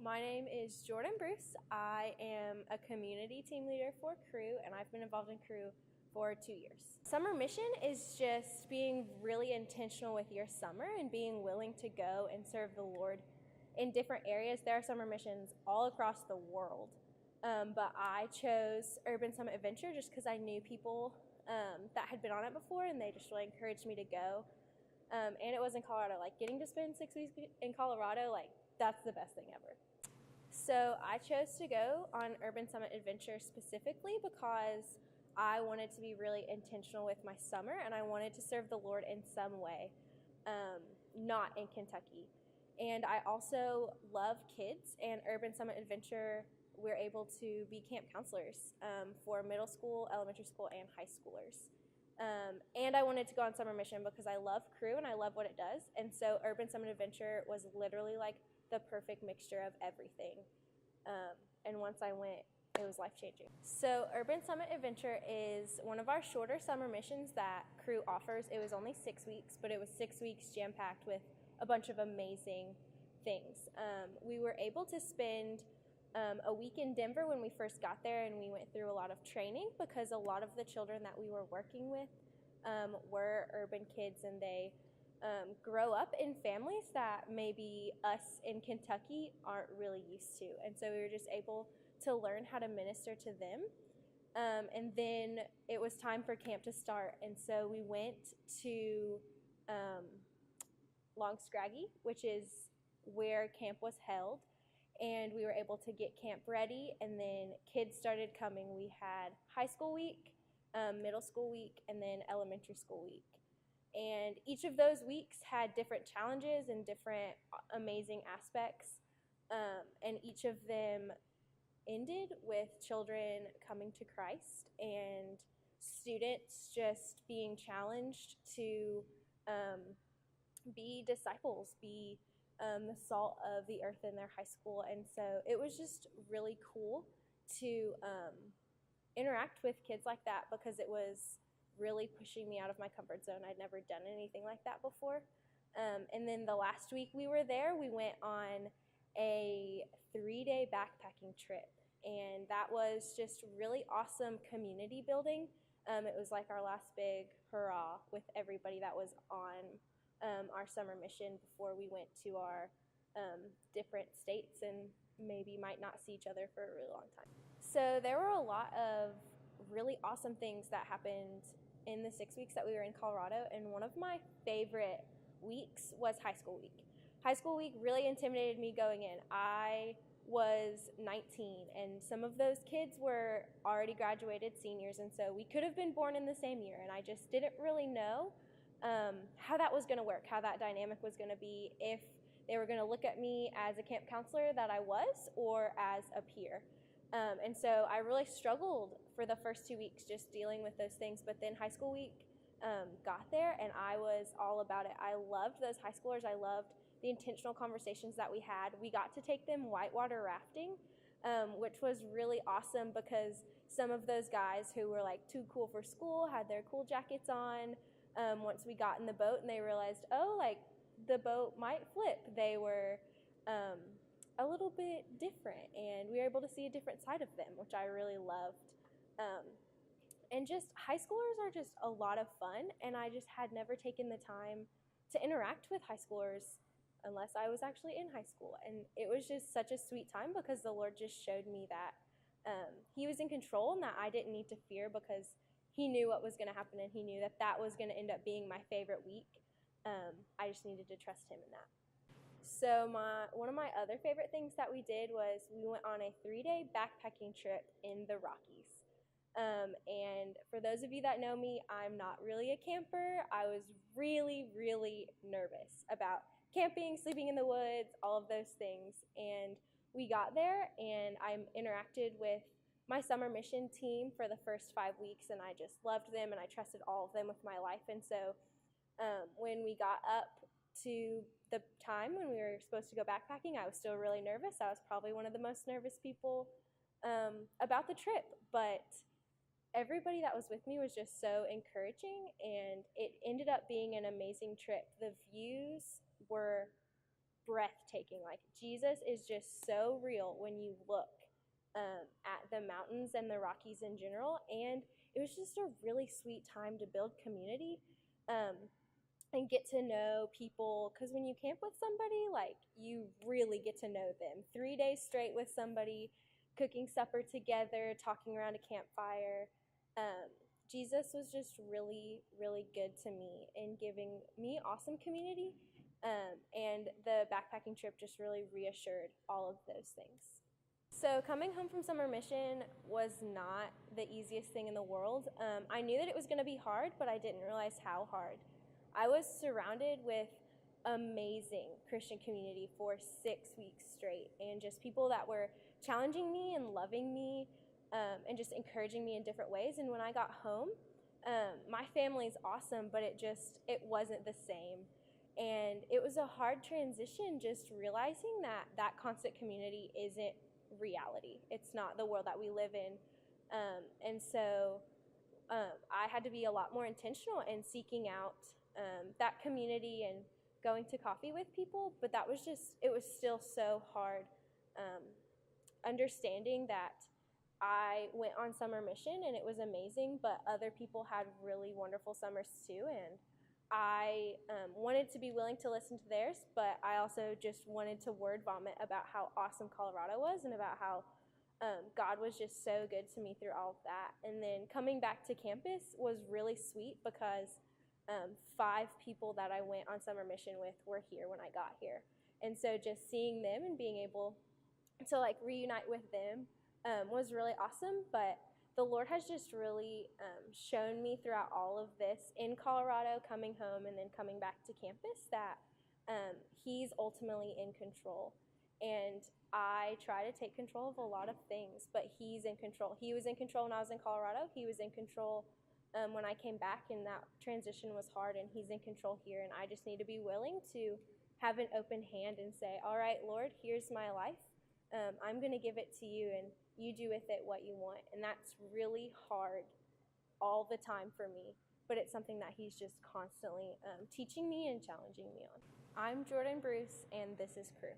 My name is Jordan Bruce. I am a community team leader for CRU, and I've been involved in CRU for 2 years. Summer mission is just being really intentional with your summer and being willing to go and serve the Lord in different areas. There are summer missions all across the world, but I chose Urban Summit Adventure just because I knew people that had been on it before, and they just really encouraged me to go. And it was in Colorado. Like, getting to spend 6 weeks in Colorado, like, that's the best thing ever. So I chose to go on Urban Summit Adventure specifically because I wanted to be really intentional with my summer, and I wanted to serve the Lord in some way, not in Kentucky. And I also love kids, and Urban Summit Adventure, we're able to be camp counselors for middle school, elementary school, and high schoolers. And I wanted to go on summer mission because I love CRU and I love what it does. And so Urban Summit Adventure was literally like the perfect mixture of everything. And once I went, it was life-changing. So Urban Summit Adventure is one of our shorter summer missions that CRU offers. It was only 6 weeks, but it was 6 weeks jam-packed with a bunch of amazing things. We were able to spend a week in Denver when we first got there, and we went through a lot of training because a lot of the children that we were working with were urban kids, and they grow up in families that maybe us in Kentucky aren't really used to. And so we were just able to learn how to minister to them. And then it was time for camp to start, and so we went to Long Scraggy, which is where camp was held. And we were able to get camp ready, and then kids started coming. We had high school week, middle school week, and then elementary school week. And each of those weeks had different challenges and different amazing aspects, and each of them ended with children coming to Christ and students just being challenged to be disciples, be the salt of the earth in their high school. And so it was just really cool to interact with kids like that because it was really pushing me out of my comfort zone. I'd never done anything like that before. And then the last week we were there, we went on a 3-day backpacking trip, and that was just really awesome community building. It was like our last big hurrah with everybody that was on our summer mission before we went to our different states and maybe might not see each other for a really long time. So there were a lot of really awesome things that happened in the 6 weeks that we were in Colorado, and one of my favorite weeks was high school week. High school week really intimidated me going in. I was 19, and some of those kids were already graduated seniors, and so we could have been born in the same year, and I just didn't really know how that was going to work, how that dynamic was going to be, if they were going to look at me as a camp counselor that I was or as a peer. And so I really struggled for the first 2 weeks just dealing with those things. But then high school week got there, and I was all about it. I loved those high schoolers. I loved the intentional conversations that we had. We got to take them whitewater rafting, which was really awesome because some of those guys who were like too cool for school had their cool jackets on. Once we got in the boat and they realized, oh, like the boat might flip, they were a little bit different, and we were able to see a different side of them, which I really loved. And just high schoolers are just a lot of fun, and I just had never taken the time to interact with high schoolers unless I was actually in high school. And it was just such a sweet time because the Lord just showed me that He was in control and that I didn't need to fear because He knew what was going to happen, and He knew that that was going to end up being my favorite week. I just needed to trust Him in that. So one of my other favorite things that we did was we went on a 3-day backpacking trip in the Rockies. And for those of you that know me, I'm not really a camper. I was really, really nervous about camping, sleeping in the woods, all of those things. And we got there, and I interacted with my summer mission team for the first 5 weeks, and I just loved them, and I trusted all of them with my life. And so when we got up to the time when we were supposed to go backpacking, I was still really nervous. I was probably one of the most nervous people about the trip, but everybody that was with me was just so encouraging, and it ended up being an amazing trip. The views were breathtaking. Like, Jesus is just so real when you look at the mountains and the Rockies in general. And it was just a really sweet time to build community and get to know people. Because when you camp with somebody, like, you really get to know them. 3 days straight with somebody, cooking supper together, talking around a campfire. Um, Jesus was just really, really good to me in giving me awesome community. And the backpacking trip just really reassured all of those things. So coming home from summer mission was not the easiest thing in the world. I knew that it was going to be hard, but I didn't realize how hard. I was surrounded with amazing Christian community for 6 weeks straight, and just people that were challenging me and loving me, and just encouraging me in different ways. And when I got home, my family's awesome, but it wasn't the same. And it was a hard transition, just realizing that constant community isn't reality. It's not the world that we live in. And so I had to be a lot more intentional in seeking out that community and going to coffee with people. But it was still so hard understanding that I went on summer mission and it was amazing, but other people had really wonderful summers too. And I wanted to be willing to listen to theirs, but I also just wanted to word vomit about how awesome Colorado was and about how God was just so good to me through all of that. And then coming back to campus was really sweet because 5 people that I went on summer mission with were here when I got here. And so just seeing them and being able to like reunite with them was really awesome. But the Lord has just really shown me throughout all of this in Colorado, coming home and then coming back to campus, that He's ultimately in control. And I try to take control of a lot of things, but He's in control. He was in control when I was in Colorado. He was in control when I came back, and that transition was hard, and He's in control here. And I just need to be willing to have an open hand and say, all right, Lord, here's my life. I'm going to give it to you, and you do with it what you want. And that's really hard all the time for me, but it's something that He's just constantly teaching me and challenging me on. I'm Jordan Bruce, and this is CRU.